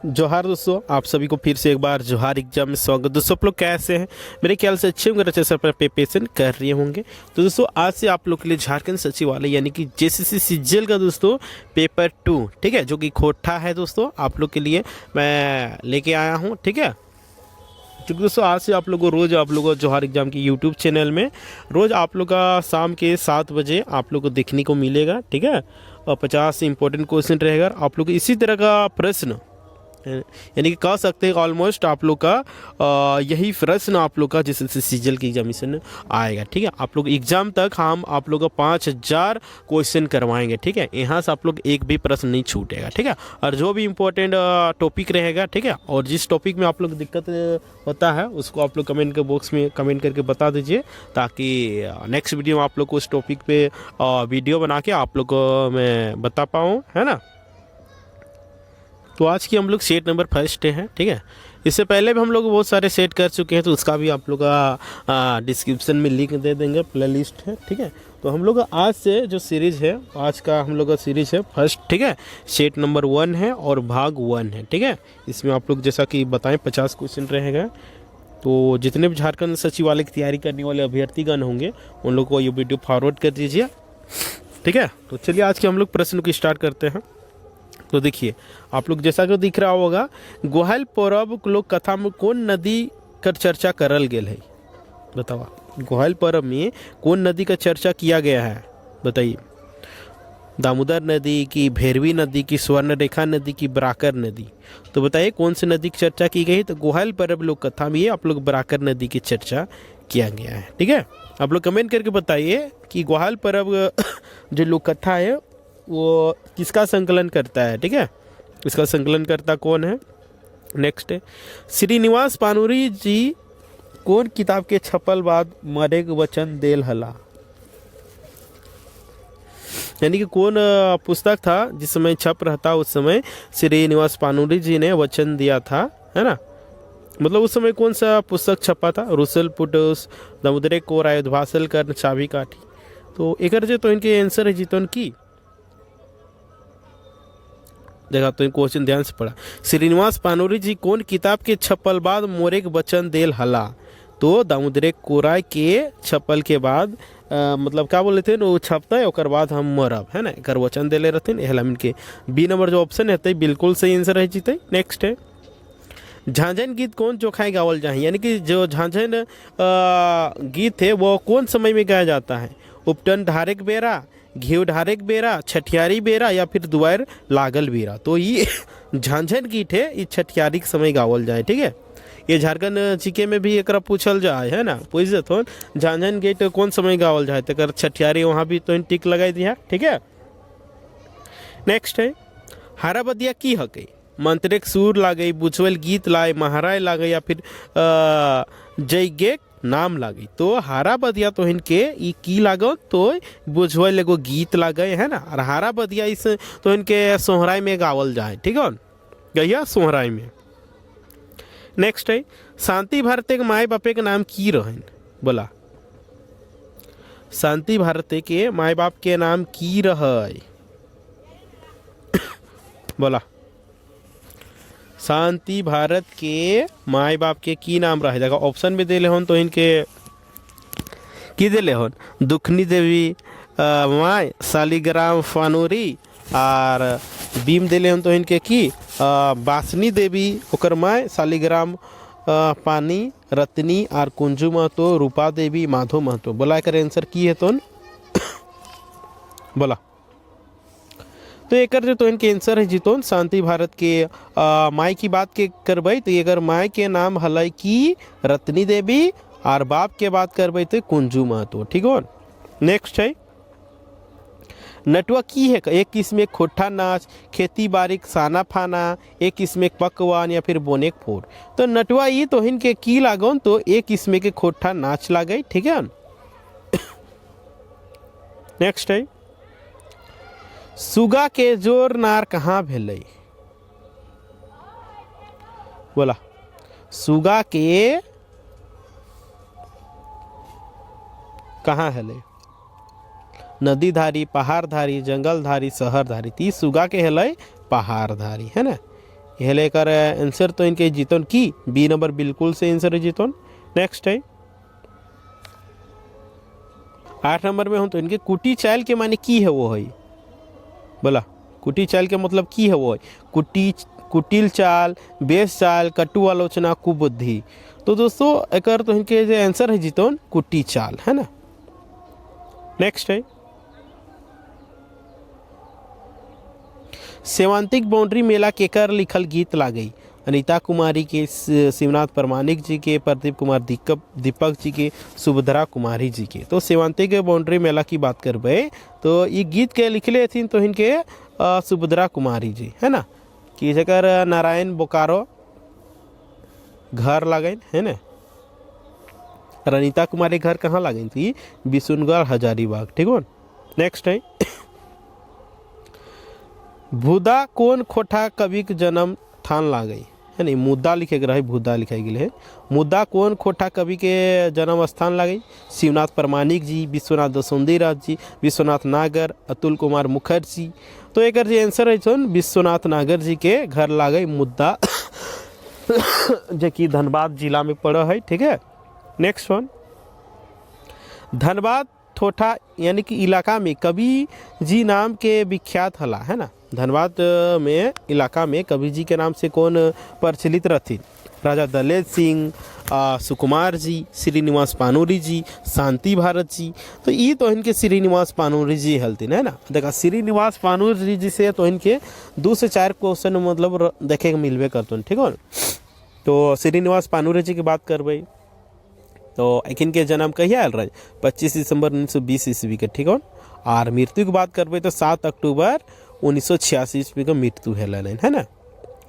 जोहार दोस्तों, आप सभी को फिर से एक बार जोहार एग्जाम में स्वागत। दोस्तों आप लोग कैसे हैं? मेरे ख्याल से अच्छे होंगे, अच्छे से अपना प्रिपरेशन कर रहे होंगे। तो दोस्तों आज से आप लोग के लिए झारखंड सचिवालय यानी कि जेसीसी सीजीएल का दोस्तों पेपर 2, ठीक है, जो कि खोटा है दोस्तों, आप लोग के लिए मैं लेके आया हूँ, ठीक है। क्योंकि दोस्तों आज से आप लोगों को रोज़ आप लोगों को जोहार एग्जाम की यूट्यूब चैनल में रोज़ आप लोग का शाम के 7 बजे आप लोग को देखने को मिलेगा, ठीक है। और 50 इंपॉर्टेंट क्वेश्चन रहेगा। आप लोग इसी तरह का प्रश्न यानी कि कह सकते हैं ऑलमोस्ट आप लोग का यही प्रश्न आप लोग का जैसे सीजीएल की एग्जामिनेशन आएगा, ठीक है। आप लोग एग्जाम तक हम आप लोग का 5000 क्वेश्चन करवाएंगे, ठीक है। यहाँ से आप लोग एक भी प्रश्न नहीं छूटेगा, ठीक है। और जो भी इम्पोर्टेंट टॉपिक रहेगा, ठीक है, और जिस टॉपिक में आप लोग दिक्कत होता है उसको आप लोग कमेंट के बॉक्स में कमेंट करके बता दीजिए, ताकि नेक्स्ट वीडियो में आप लोग को उस टॉपिक पे वीडियो बना के आप लोग को मैं बता पाऊँ, है ना। तो आज की हम लोग सेट नंबर फर्स्ट है, ठीक है। इससे पहले भी हम लोग बहुत सारे सेट कर चुके हैं, तो उसका भी आप लोग का डिस्क्रिप्शन में लिंक दे देंगे, प्ले लिस्ट है, ठीक है। तो हम लोग आज से जो सीरीज़ है, आज का हम लोग का सीरीज़ है फर्स्ट, ठीक है। सेट नंबर 1 है और भाग 1 है, ठीक है। इसमें आप लोग जैसा कि बताएं 50 क्वेश्चन रहेगा। तो जितने भी झारखंड सचिवालय की तैयारी करने वाले अभ्यर्थीगण होंगे उन लोग को ये वीडियो फॉरवर्ड कर दीजिए, ठीक है। तो चलिए आज के हम लोग प्रश्न को स्टार्ट करते हैं। तो देखिए आप लोग जैसा कि दिख रहा होगा, गोहल पर्व लोक कथा में कौन नदी का चर्चा करल गेल है? बताओ, गोहल पर्व में कौन नदी का चर्चा किया गया है? बताइए। दामोदर नदी की, भैरवी नदी की, स्वर्ण रेखा नदी की, बराकर नदी। तो बताइए कौन सी नदी की चर्चा की गई? तो गोहल पर्व लोक कथा में आप लोग बराकर नदी की चर्चा किया गया है, ठीक है। आप लोग कमेंट करके बताइए कि गोहल पर्व जो लोक कथा है वो किसका संकलन करता है, ठीक है। इसका संकलन करता कौन है? नेक्स्ट है, श्रीनिवास पानुरी जी कौन किताब के छपल बाद मरेग वचन देल हला? यानी कि कौन पुस्तक था जिस समय छप रहा था, उस समय श्रीनिवास पानुरी जी ने वचन दिया था, है ना। मतलब उस समय कौन सा पुस्तक छपा था? रुसल पुटुस, दामोदर कोर, आयुधभासल कर्ण, चाबी काठी। तो एक तो इनके आंसर है जीतन की। देखा तो क्वेश्चन ध्यान से पढ़ा। श्रीनिवास पानुरी जी कौन किताब के छपल बाद मोरेक वचन देल हला? तो दामोदर कोराय के छपल के बाद मतलब क्या बोले थे, वो छपता है और बाद हम मरब, है ना, एक वचन देले रहते हैं। के बी नंबर जो ऑप्शन है बिल्कुल सही आंसर है जीते। नेक्स्ट है, झांझन गीत कौन चौखाई गावल जाए? यानी कि जो झांझन गीत है वो कौन समय में गाया जाता है? उपटन ढारेक बेरा, घीव ढारेक बेरा, छठियारी बेरा, या फिर दुआर लागल बेरा। तो ये झांझन गीत है, ये छठियारी के समय गावल जाए, ठीक है। ये झारखंड जीके में भी एक पूछल जाए, है ना, पूछ देते झांझन गीत कौन समय गावल जाए, तो छठियारी वहाँ भी तो टिक लगाई दिया, ठीक है। नेक्स्ट है, हारा बदिया की हके? मंत्रेक सुर लागे, बुझवल गीत लाए, महाराय लागे, या फिर जय गे नाम लागे। तो हारा बदिया तो इनके ई की लागो, तो बुझवल एगो गीत लागे, है ना। और हारा बदिया इस तो इनके सोहराय में गावल जाए, ठीक है, गैया सोहराय में। नेक्स्ट है, शांति भारती के माए बापे के नाम की रहन? बोला, शांति भारती के माए बाप के नाम की रहे? बोला, शांति भारत के माए बाप के की नाम रहे? देखो ऑप्शन भी दिले हन, तो इनके की दिले हन? दुखनी देवी माए, शालिग्राम फानूरी, और बीम दिले हन तो इनके की बासनी देवी ओकर माए, शालिग्राम पानी, रत्नी, और कुंजू महतो, रूपा देवी, माधो महतो। बोला एक आंसर की है? तो बोला, तो एक जो इनके आंसर है जीतोन शांति भारत के माई की बात के करबई तो अगर माई के नाम हलई की रत्नी देवी, और बाप के बात करबई तो कुंजू महतो, ठीक हो। नेक्स्ट है, नटुआ की है? एक किस्म खोट्ठा नाच, खेती बाड़ी साना फाना, एक किस्म पकवान, या फिर बोनेक फोर। तो नटुआ ये तो इनके की लागन, तो एक किस्म के खोट्ठा नाच लागई, ठीक है। नेक्स्ट है, सुगा के जोर नार कहाँ भेलै? बोला, सुगा के कहाँ हेले? नदीधारी, पहाड़धारी, जंगलधारी, शहरधारी। ती सुगा के हेलै पहाड़धारी, है ना। यह लेकर आंसर तो इनके जीतोन की बी नंबर बिल्कुल से आंसर है जीतोन। नेक्स्ट है 8 नंबर में हूँ तो इनके कुटी चाल के माने की है वो है, बोला कुटी चाल के मतलब की है वो है कुटिल चाल, बेस चाल, कटु आलोचना, कुबुद्धि। तो दोस्तों एक तो इनके जो आंसर है जीतोन कुटी चाल है ना। नेक्स्ट है सेवांतिक बाउंड्री मेला केकर लिखल गीत लागई, अनीता कुमारी के, शिवनाथ परमानिक जी के, प्रदीप कुमार दीपक जी के, सुभद्रा कुमारी जी के। तो सेवांतिक बाउंड्री मेला की बात करबे तो ये गीत के लिखले थी तो इनके सुभद्रा कुमारी जी है ना, कि जकर नारायण बोकारो घर लागन है ना। अनीता कुमारी घर कहाँ लागन थी, बिशुनगढ़ हजारीबाग, ठीक हो। नेक्स्ट है भूदा कौन खोठा कवि के जन्म थान लागई है नहीं, मुद्दा लिखे गए भूदा लिखाई गई है। मुद्दा कौन खोठा कवि के जन्म स्थान लागई, शिवनाथ परमानिक जी, विश्वनाथ दसौंदी राज जी, विश्वनाथ नागर, अतुल कुमार मुखर्जी। तो एक आंसर है विश्वनाथ नागर जी के घर लागई मुद्दा जो कि धनबाद जिला में पड़ा है, ठीक है। नेक्स्ट वन धनबाद ठोठा यानी कि इलाका में कवि जी नाम के विख्यात हला है ना। धनबाद में इलाका में कवि जी के नाम से कौन प्रचलित रहती, राजा दलेत सिंह, सुकुमार जी, श्रीनिवास पानूरी जी, शांति भारत जी। तो ये तो इनके श्रीनिवास पानूरी जी हलतीन है ना। देखा श्रीनिवास पानूरी जी से तो इनके 2 से 4 क्वेश्चन मतलब देखे के मिलवे करते, ठीक हो। तो श्रीनिवास पानूरी जी की बात करबे तो इनके जन्म कहिया आयल रहे 25 दिसंबर 1920 ईस्वी के, ठीक हो। और मृत्यु की बात करबे तो 7 अक्टूबर 1986 ईस्वी का मृत्यु है ना।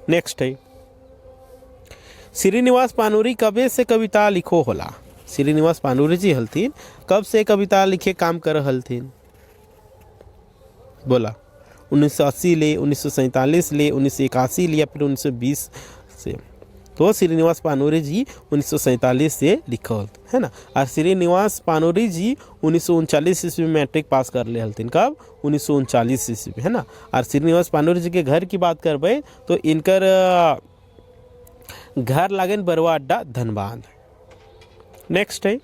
नेक्स्ट है श्रीनिवास पानूरी कबे से कविता लिखो होला, श्रीनिवास पानूरी जी हलतीन कब से कविता लिखे काम कर हलतीन, बोला 1980 ले, 1947 ले, 1981 ले या फिर 1920 से। तो श्रीनिवास पानूरी जी 1947 से लिखल है ना। और श्रीनिवास पानूरी जी 1939 ईस्वी में मैट्रिक पास कर ले हलतीन, कब 1939 ईस्वी है ना। और श्रीनिवास पानूरी जी के घर की बात करबे तो इनकर घर लागन बरवा अड्डा धनबाद। नेक्स्ट है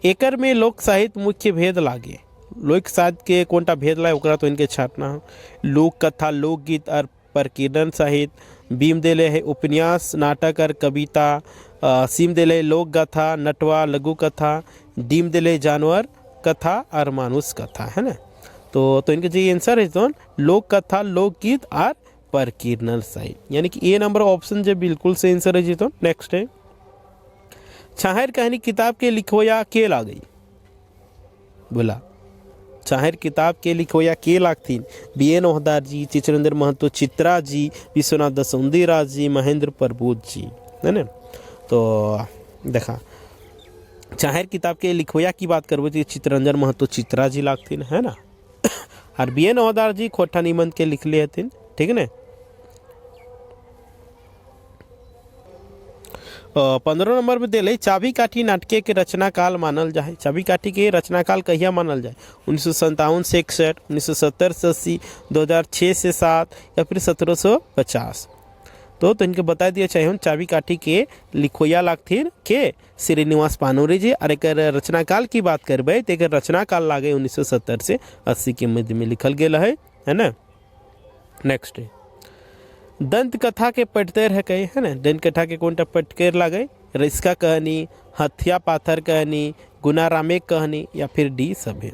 एकर में लोक साहित्य मुख्य भेद लागे, लोक साहित्य के कोनटा भेद लाए ओकरा तो इनके छाटना है। लोक कथा, लोकगीत और प्रकीर्णन साहित्य, बीम देले है उपन्यास, नाटक और कविता, सीम देले लोक गाथा, नटवा, लघु कथा, डीम देले जानवर कथा और मानुष कथा है ना। तो इनके जो आंसर है तो लोक कथा, लोकगीत और प्रकीर्णन साहित्य, यानी कि ए नंबर ऑप्शन जो बिल्कुल से आंसर है जी। तो नेक्स्ट है छाहर कहानी किताब के लिखोया के ला गई, बोला छाहर किताब के लिखोया के लागथिन, BN ओहदार जी, चित्रंदर महतो चित्रा जी, विश्वनाथ दसौंदी राज जी, महेंद्र प्रबोध जी है ना। तो देखा छाहर किताब के लिखोया की बात करबो तो चित्रंजन महतो चित्रा जी लागथिन है ना। और BN ओहदार जी खोठा निबंध के लिखले हथिन, ठीक है ना। 15 नंबर में दिले चाबी काठी नाटके के रचना काल मानल जाए, चाबी काठी के रचना काल कहिया मानल जाए, 1957 से 61, 1970 से 80, 2006 से 7 या फिर 1750। तो इनके बता दिया चाहिए हम चाबी काठी के लिखोया लागथिन के श्रीनिवास पानूरी जी। और एक रचना काल की बात करबे तो एक रचना काल लागे 1970 से 80 के मध्य में लिखल गया है ना। नेक्स्ट है दंत कथा के पटतेर है कहे है ना, दंत कथा के कौन पटकेर लागे, रिस्का कहानी, हथिया पाथर कहानी, गुना रामे कहानी या फिर डी सभे।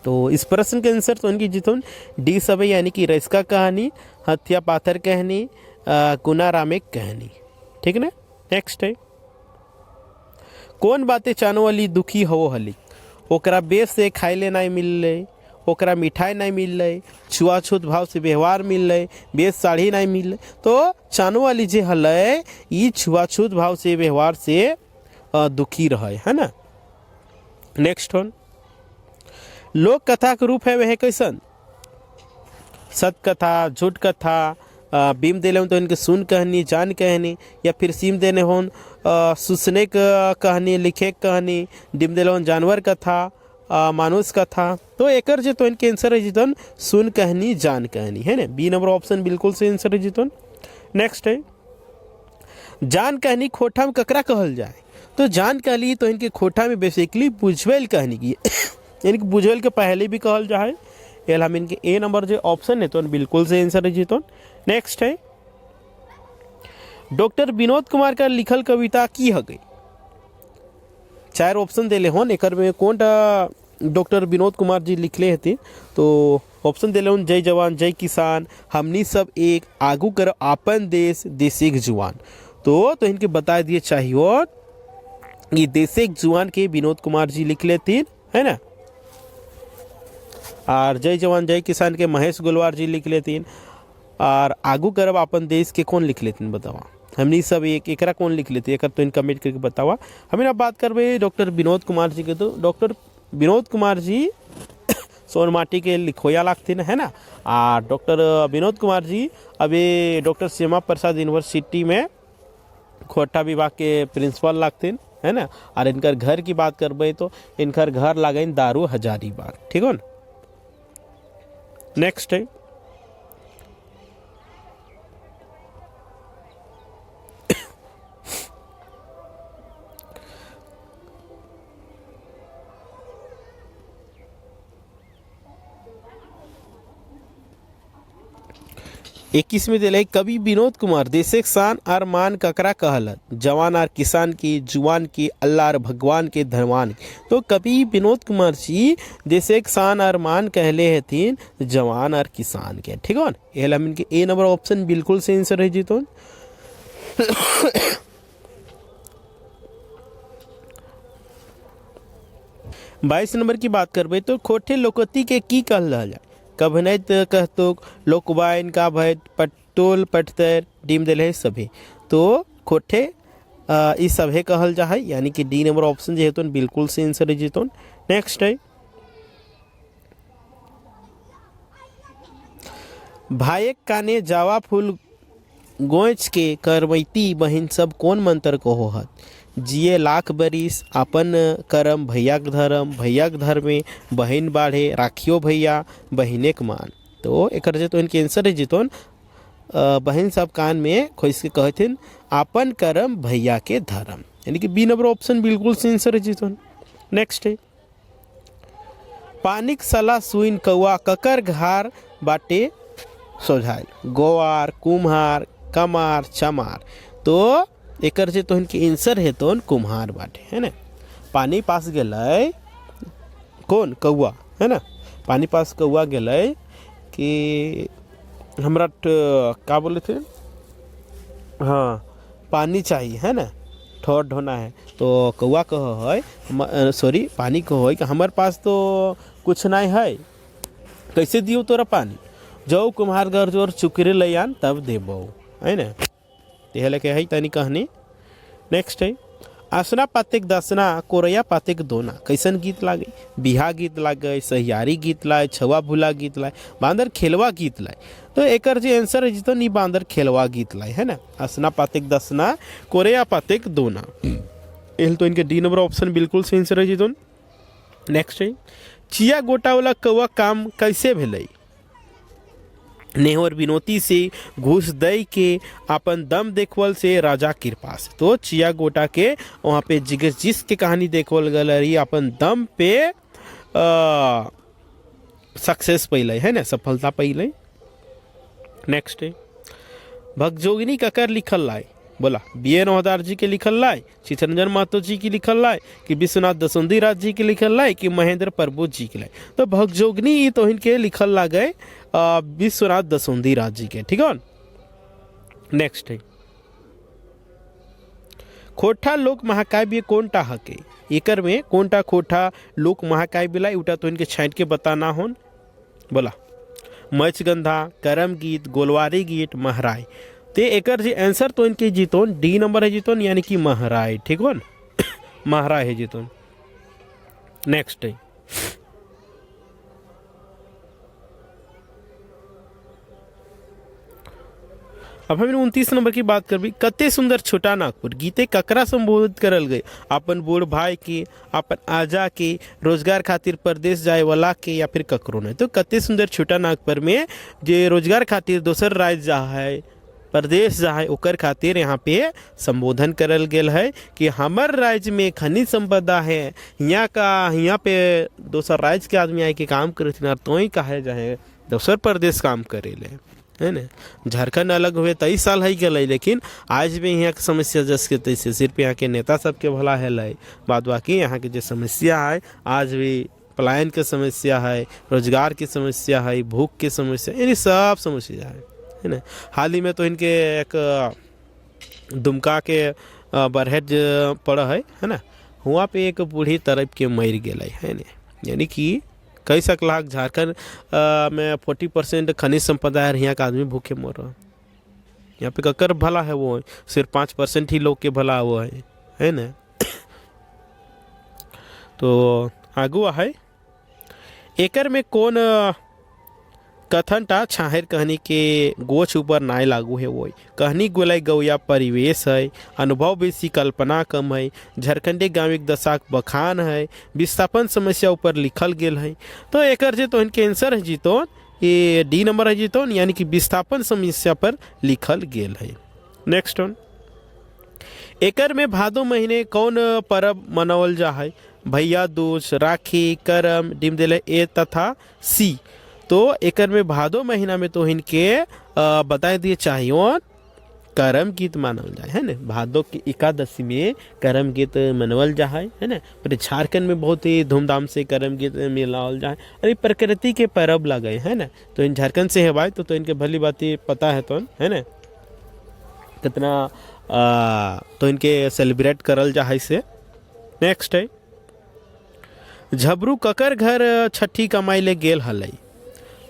तो इस प्रश्न के आंसर तो उनकी जीतों डी सभे यानी कि रिस्का कहानी, हथिया पाथर कहानी, गुना रामे कहानी, ठीक ना। नेक्स्ट है कौन बातें चानो वाली दुखी हो हली, ओकरा बेस से खाइले नहीं मिल रहे, ओकरा मिठाई नहीं मिल रही, छुआछूत भाव से व्यवहार मिल रहे, बेस साड़ी नहीं मिल रही। तो चानो वाली जे हल ये छुआछूत भाव से व्यवहार से दुखी रहे है ना। नेक्स्ट वन लोक कथा के रूप है वह कैसन, सत कथा, झूठ कथा, बीम देले तो इनके सुन कहानी, जान कहानी या फिर सीम देने होन सुसने कहानी, लिखे कहानी, डिम देले जानवर कथा, मानुष कथा। तो एकर जे तो इनके आंसर है जीतन सुन कहनी जान कहनी है ना, बी नंबर ऑप्शन बिल्कुल सही आंसर है जीतन। नेक्स्ट है जान कहनी खोटा में ककरा कहल जाए। तो जान कहली तो इनके खोटा में बेसिकली बुझवेल कहनी की यानी कि बुझवेल के पहले भी कहल जाए। एल हम इनके ए नंबर जो ऑप्शन है तो बिल्कुल सही आंसर है जीतन। नेक्स्ट है डॉक्टर विनोद कुमार का लिखल कविता की है गई। 4 ऑप्शन देले होन एकर में कौन डॉक्टर विनोद कुमार जी लिखले हथे। तो ऑप्शन देले होन जय जवान जय किसान, हमनी सब एक, आगू कर आपन देश, देशेक जुआन। तो इनके बता दिए चाहिए ये देशेक जुआन के विनोद कुमार जी लिख लेते है ना, और जय जवान जय किसान के महेश गोलवार जी लिख लेते, और आगू करब अपन देश के कौन लिख लेते बतावा। हमनी सब एक एकरा कौन लिख लेते एक तो इन कमेंट करके बतावा। हमें अब बात करबे डॉक्टर विनोद कुमार जी के। तो डॉक्टर विनोद कुमार जी सोनमाटी के लिखोया लागते है ना, और डॉक्टर विनोद कुमार जी अभी डॉक्टर श्यामा प्रसाद यूनिवर्सिटी में खोटा विभाग के प्रिंसिपल लागते है ना। और इनकर घर की बात करबे तो इनकर घर लागन दारू हजारीबाग, ठीक हो ना। नेक्स्ट है 21 में दिले कवि विनोद कुमार देशे शान आर मान ककरा कहलत, जवान आर किसान की, जुआन की, अल्लाह आर भगवान के धनवान। तो कवि विनोद कुमार जी देशे शान आर मान कहले हथिन जवान आर किसान के, ठीक है। एल हम इनके ए नंबर ऑप्शन बिल्कुल सही आंसर है जीतो। 22 नंबर की बात करबे तो खोटे लोकती के की कहल जाए। कभनैत कहतो लोकवाइन का भैत पटोल पटतर डीम दिल है सभी। तो खोटे इस सभे कहल जा है, यानी कि डी नंबर ऑप्शन जो है तो बिल्कुल से आंसर है जीतो। नेक्स्ट है भायक काने जावा फूल गोच के करमैती बहिन सब कौन मंत्र को होहत, जिए लाख बरिस अपन करम भैयाक धर्म, भैयाक धर्मे बहन बाढ़े राखियो भैया बहिने के मान। तो एक तो इनके आंसर है जीतोन बहन सब कान में खोस के कहथिन अपन करम भैया के धर्म, यानी कि बी नंबर ऑप्शन बिल्कुल से आंसर है जीतोन। नेक्स्ट है पानिक सला सुइन कौआ ककर घार बाटे सोझाइल, गोवार कुम्हार कमार चमार। तो एकर जे तो इनके आंसर है तो कुम्हार बाटे है ना। पानी पास गए कौन कौआ है ना, पानी पास कौआ गए कि हमरा का बोले थे, हाँ पानी चाहिए है ना, ठोर ढोना है। तो कौआ कह है सॉरी पानी कह है कि हमारे पास तो कुछ नहीं है, कैसे दियो तोरा पानी, जाओ कुम्हार घर जोर चुकरे ले आन तब देबो है ना। यह लेके है तनी कहानी। नेक्स्ट है आसना पातेक दसना कोरैया पातेक दोना कैसन गीत लागे, बिहा गीत लागे, सहियारी गीत लाए, छवा भूला गीत लाए, बांदर खेलवा गीत लाए। तो एकर जो आंसर है जितो नी बांदर खेलवा गीत लाए है ना। आसना पातेक दसना कोरैया पातेक दोना, एल तो इनके डी नंबर ऑप्शन बिल्कुल सही आंसर है जितो। नेक्स्ट है चिया गोटा वाला कौआ काम कैसे भेलै, नेहर विनोती से घूस दई के अपन दम देखवल से राजा कृपा से। तो चिया गोटा के वहाँ पे जिस के कहानी देखवल गल रही अपन दम पे सक्सेस पहले है ना, सफलता पहले। नेक्स्ट है भगजोगिनी ककर लिखल लाए, बोला बी ए नौहदार जी के लिखल लाए, चितरंजन महतो जी की लिखल लाए, कि विश्वनाथ दसुंदी राज जी के लिखल लाए, कि महेंद्र प्रभु जी के लाए। तो भगजोगनी तो इनके लिखल ला गए विश्वनाथ दसुंदी राज जी के, ठीक है। नेक्स्ट है खोटा लोक महाकाव्य कोनटा हके, एकर में कोनटा खोटा लोक महाकाव्य ला उटा तो इनके छांट के बताना होन। बोला मचगंधा, करम गीत, गोलवारी गीत, महराय। ते एकर जे आंसर तो इनके जीतोन डी नंबर है जीतोन, यानी कि महराय, ठीक हो ना महराय है जीतोन। नेक्स्ट है अब हम 29 नंबर की बात करबी। कते सुंदर छोटा नागपुर गीते ककरा संबोधित करल गए? अपन बूढ़ भाई के, अपन आजा के, रोजगार खातिर परदेश जाए वाला के, या फिर ककरो नहीं। तो कते सुंदर छोटा नागपुर में जे रोजगार खातिर दोसर राज्य जा है, प्रदेश जा है, ओकर खातिर यहाँ पे संबोधन करल गेल है कि हमर राज्य में खनिज संपदा है, यहाँ पे दोसर राज्य के आदमी आए के काम करे तो ही कहे जाए दोसर प्रदेश काम करेले, है ना। झारखंड अलग हुए 23 साल है गए, लेकिन आज भी यहाँ की समस्या जस के तैसे सिर्फ यहाँ के नेता सबके भला है, बाद बाकी यहाँ की जो समस्या है आज भी पलायन के समस्या है, रोजगार की समस्या है, भूख की समस्या, यानी सब समस्या है ना। हाल ही में तो इनके एक दुमका के बरहेट पड़ा है ना, वहाँ पे एक बूढ़ी तरफ के मर गए है ना। यानी कि कई सकला झारखंड में 40% खनिज संपदा है, यहाँ का आदमी भूखे मर रहा। यहाँ पे ककर भला है वो सिर्फ 5% ही लोग के भला वो है ना। तो आगुआ है एकर में कौन कथन टा छाहेर कहनी के गोच ऊपर नाय लागू है। वो कहनी गोलाई गौया परिवेश है, अनुभव बेसी कल्पना कम है, झारखंडी गांविक दशाक बखान है, विस्थापन समस्या ऊपर लिखल गेल है। तो एकर जे तो इनके आंसर है जीतो ये डी नंबर है जीतो, यानी कि विस्थापन समस्या पर लिखल गेल है। नेक्स्ट वन, एकर में भादो महीने कौन पर्व मनावल जा है? भैया दूज, राखी, करम, डिमदिले ए तथा सी। तो एकर में भादो महीना में तो इनके बताए दिए चाहिए करम गीत मानल जाए, है ना। भादो की एकादशी में करम गीत मनावल जा है ना। पर झारखंड में बहुत ही धूमधाम से करम गीत मिलावल जाए। अरे प्रकृति के पर्व लगे है ना, तो इन झारखंड से है भाई, तो इनके भली बात पता है तो है ना कितना तो इनके सेलिब्रेट करल जा है से। नेक्स्ट है झबरू ककर घर छठी कमाई ले गेल हलई?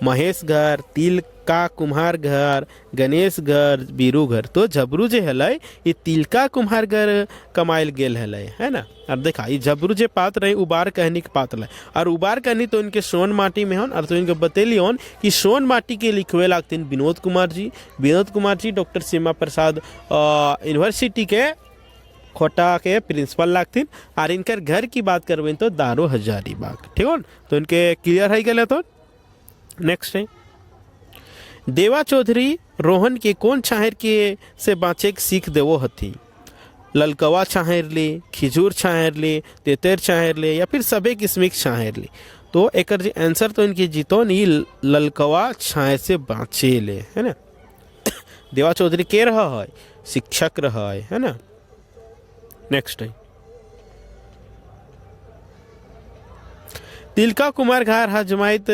महेश घर, तिलका कुम्हार घर, गणेश घर, बीरू घर। तो झबरू जे हलै ये तिलका कुम्हार घर कमाइल गेल हलै, है ना। अब देखा ये झबरू जे पात्र है उबार कहनी के पात्र है, और उबार कहनी तो इनके सोन माटी में हन। और तो इनके बतेली हन कि सोन माटी के लिखवे लागते विनोद कुमार जी डॉक्टर सीमा प्रसाद यूनिवर्सिटी के खोटा के प्रिंसिपल लागथिन। और इनकर घर की बात करबे तो दारो हजारीबाग, ठीक है। तो इनके क्लियर है गए। तो नेक्स्ट है देवा चौधरी रोहन के कौन छाहेर के से बाँचे के सीख देवो हथी? ललकवा छाहेर ले, खिजूर छाहेर ले, तेतर छाहेर ले, या फिर सबे किस्म के छाहेर ले। तो एकर जो आंसर तो इनके जीतो नहीं ललकवा छाहेर से बाँचे ले, है ना। देवा चौधरी के रहा है? शिक्षक रहा है ना। नेक्स्ट है तिलका कुमार घर हजमाइत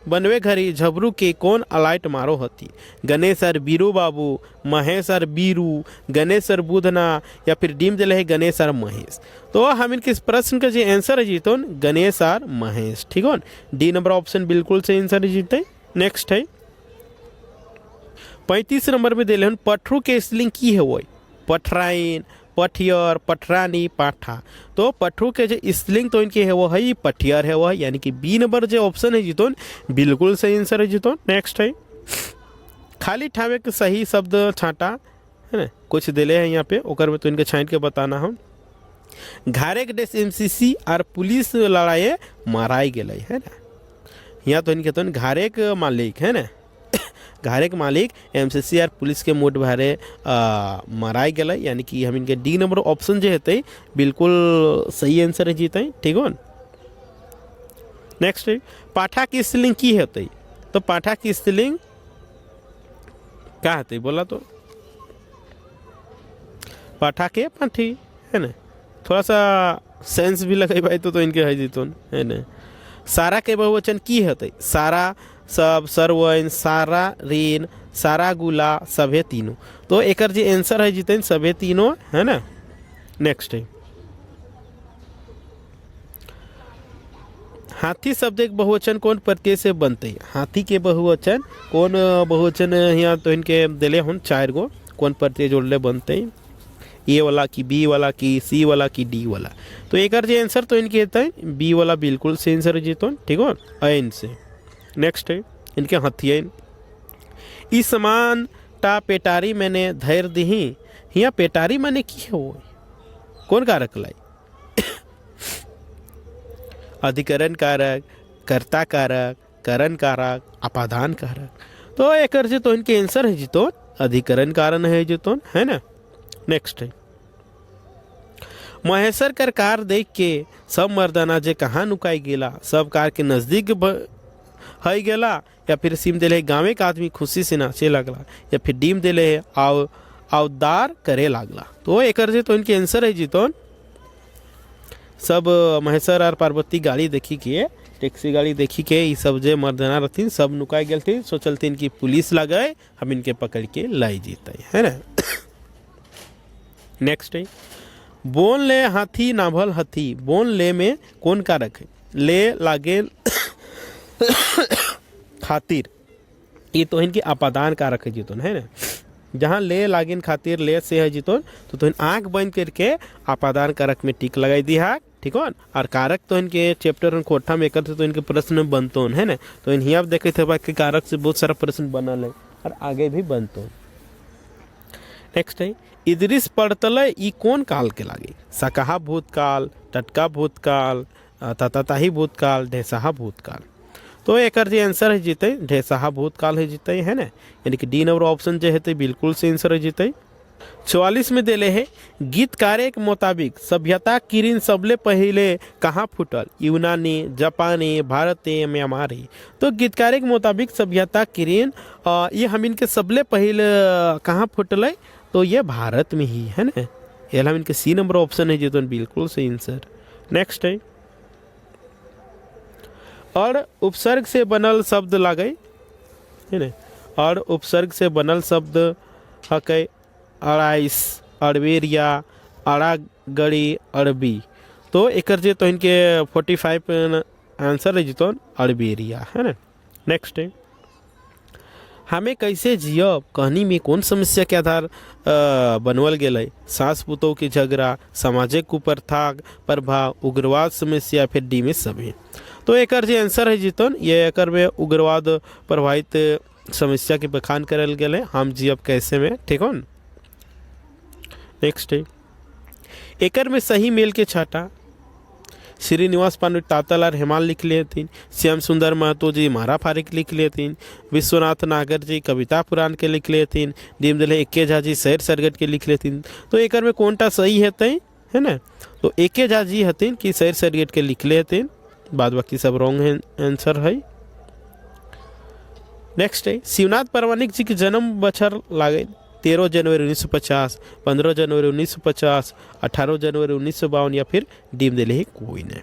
बनवे घरी झबरू के कौन अलाइट मारो हती? गणेश और बीरू बाबू, महेश और बीरू, गणेश और बुधना, या फिर डीम दिले है गणेश और महेश। तो हम इनके इस प्रश्न का जो आंसर है जीतो गणेश और महेश, ठीक है। डी नंबर ऑप्शन बिल्कुल सही आंसर जीते। नेक्स्ट है 35 नंबर में दिले पठरू के स्पेलिंग की है? वो पठराइन, पठियर, पठरानी, पाठा। तो पठरू के जो स्पेलिंग तो इनके है वो है पठियर है, वो है यानी कि बी नंबर जो ऑप्शन है जीतो बिल्कुल सही आंसर है जीतो। नेक्स्ट है खाली ठावे के सही शब्द छाटा, है ना। कुछ दिले हैं यहाँ पे, ओकर में तो इनके छाँट के बताना हम। घारेक डेस एमसीसी और पुलिस लड़ाई माराई गई, है ना। यहाँ तो इनके तो घारेक मालिक, है ना, घारे के मालिक एमसीसी और पुलिस के मोट भारे मराई गए, यानी कि हम इनके डी नंबर ऑप्शन जो है बिल्कुल सही आंसर है जीते, ठीक है। नेक्स्ट है पाठा की स्पेलिंग की है? तो पाठा की स्पेलिंग क्या है बोला तो पाठा के पाठी, है ना। थोड़ा सा सेंस भी लगे भाई तो इनके है जीतो, है ना। सारा के बहुवचन की है? सारा, सब, सर्वन, सारा, रीन, सारा, गुला, सभे तीनों। तो एकर जो आंसर है जीते सभे तीनों, है ना। नेक्स्ट है हाथी शब्द एक बहुवचन कौन प्रत्यय से बनते हैं? हाथी के बहुवचन कौन बहुवचन यहाँ तो इनके दिले हन 4 गो कौन प्रत्यय जोड़ले बनते हैं? ए वाला की, बी वाला की, सी वाला की, डी वाला। तो एकर जो आंसर तो इनके होता है बी वाला बिल्कुल से आंसर जीतो, ठीक है। ऐन से नेक्स्ट है इनके हथियान इस समान गोटा पेटारी मैंने धैर्य दीही। हिया पेटारी माने की हो, कौन कारक लाई? अधिकरण कारक, कर्ता कारक, करण कारक, अपादान कारक। तो एक जे तो इनके आंसर है जीतो अधिकरण कारण है जीतो, है ना। नेक्स्ट है महेश्वर कर कार देख के सब मर्दाना जे कहाँ नुकाई गेला, सब कार के नजदीक है गेला, या फिर सीम दिले गाँव के आदमी खुशी से नाचे लगला, या फिर डीम दिले अवदार करे लागला। तो एक जे तो इनके आंसर है जीतो सब महेश्वर और पार्वती गाड़ी देखी के, टैक्सी गाड़ी देखी के ये सब जे मर्दाना रहती सब नुकाई गए थे, सोचलतीन कि पुलिस लगाए हम इनके पकड़ के लाई जीते, है ना। नेक्स्ट है बोन ले हाथी नाभल हथी। बोन ले में कौन कारक है? ले लागे खातिर, ये तो इनके अपादान कारक है जीतोन, है ना। जहाँ ले लागिन खातिर ले से है जीतोन, तो आंख बंद करके अपादान कारक में टिक लगाई दी है, ठीक है। और कारक तो इनके चैप्टर कोठा में करते तो इनके प्रश्न बनतो, है ना। तो इन यहाँ देखे थे कि कारक से बहुत सारा प्रश्न बनल है और आगे भी बनतो। नेक्स्ट है इदरिस पड़तल ई कौन काल के लागे? सकाहा भूतकाल, टटका भूतकाल, तताही भूतकाल, ढेसाहा भूतकाल। तो एक जो आंसर है जीते ढेसाहा भूतकाल है जीते, है ना। यानी कि डी नंबर ऑप्शन जो है बिल्कुल से आंसर है जीते। 44 में दिले है गीतकारे के मुताबिक सभ्यता किरीन सबले पहले कहाँ फूटल? यूनानी, जापानी, भारतीय, म्यांमारी। तो गीतकारे के मुताबिक सभ्यता किरीन ये हम इनके सबले पहले कहाँ फूटल है? तो ये भारत में ही, है ना। ये हम इनके सी नंबर ऑप्शन है जीतो बिल्कुल सही आंसर। नेक्स्ट है और उपसर्ग से बनल शब्द लागे, है ना। और उपसर्ग से बनल शब्द हकै अड़ाइस, अड़बेरिया, अड़ागड़ी, अरबी। तो एक जे तो इनके 45 आंसर है जीतो अड़बेरिया, है ना। नेक्स्ट है हमें कैसे जियब कहानी में कौन समस्या के आधार बनवल गए? सास पुतों के झगड़ा, सामाजिक कुप्रथा प्रभाव, उग्रवाद समस्या, फिर डी में सभी। तो एक जो आंसर है जीतन ये एक में उग्रवाद प्रभावित समस्या के बखान करल गए हम जियब कैसे में, ठीक है। नेक्स्ट है एकर में सही मेल के छाटा श्रीनिवास पांडे तातल और हेमाल लिख लिए थे, श्याम सुंदर महतो जी मारा फारिक लिख लिए थे, विश्वनाथ नागर जी कविता पुराण के लिख लिए थे, दीमदले इक्के झा जी शहर सरगट के लिख लिए थे। तो एकर में कौनटा सही है तय, है ना। तो इक्के झा जी हथिन कि शहर सरगट के लिख लिए थे, बाद बाकी सब रॉन्ग आंसर है। नेक्स्ट है शिवनाथ परमाणिक जी के जन्म बछर लागे 13 जनवरी 1950, 15 जनवरी 1950, 18 जनवरी 1952, या फिर डीम दिले कोई नहीं।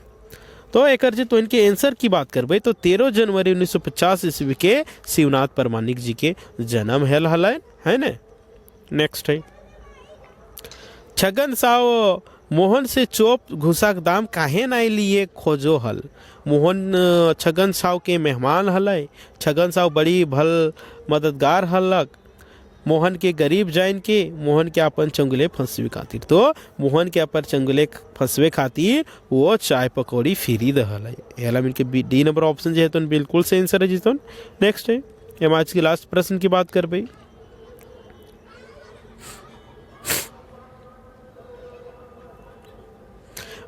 तो एक तो इनके आंसर की बात करबे तो 13 जनवरी 1950 ईस्वी के शिवनाथ परमाणिक जी के जन्म हेल हलन, है ना। नेक्स्ट है छगन साव मोहन से चोप घुसा दाम काहे नहीं लिए खोजो हल। मोहन छगन साव के मेहमान हल, छगन साव बड़ी भल मददगार हलक। मोहन के गरीब जाइन के मोहन के अपन चंगुले फंसवे खातिर, तो मोहन के अपन चंगुले फंसवे खातिर वो चाय पकौड़ी फ्री दहल है। मिलके डी नंबर ऑप्शन जो है तो बिल्कुल से आंसर है जीतन। नेक्स्ट है हम आज की लास्ट प्रश्न की बात कर भाई।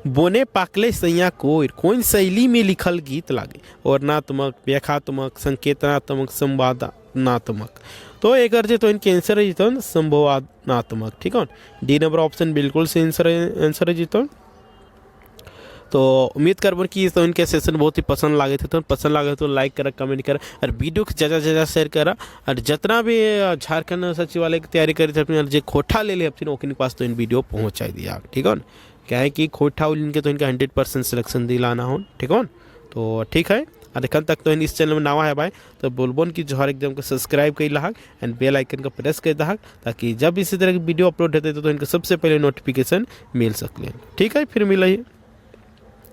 बोने पाकले सैया कोई कौन शैली में लिखल गीत लागे? वर्णात्मक, व्याख्यात्मक, संकेतनात्मक, संवादात्मक। तो एक तो इनके आंसर है जीतन संभवात्मक, ठीक है। डी नंबर ऑप्शन बिल्कुल से आंसर है जीतन। तो उम्मीद करब कि तो इनके सेशन बहुत ही पसंद लगे थे, तो पसंद लगे तो लाइक करा, कमेंट करा और वीडियो को ज़्यादा शेयर करा। और जितना भी झारखंड सचिवालय की तैयारी करी थे अपने जो खोटा ले ले अपने ओके पास तो इन वीडियो पहुँचा दिया, ठीक है। क्या है कि खोटा इनके तो इनका 100% सिलेक्शन दिलाना हो, ठीक है। तो ठीक है और एखन तक तो इस चैनल में नवा है भाई तो बोलबोन कि जोहर एकदम को सब्सक्राइब कर लहक एंड बेल आइकन का प्रेस कर दहक, ताकि जब इसी तरह की वीडियो अपलोड होते तो इनका सबसे पहले नोटिफिकेशन मिल सके। ठीक है, फिर मिला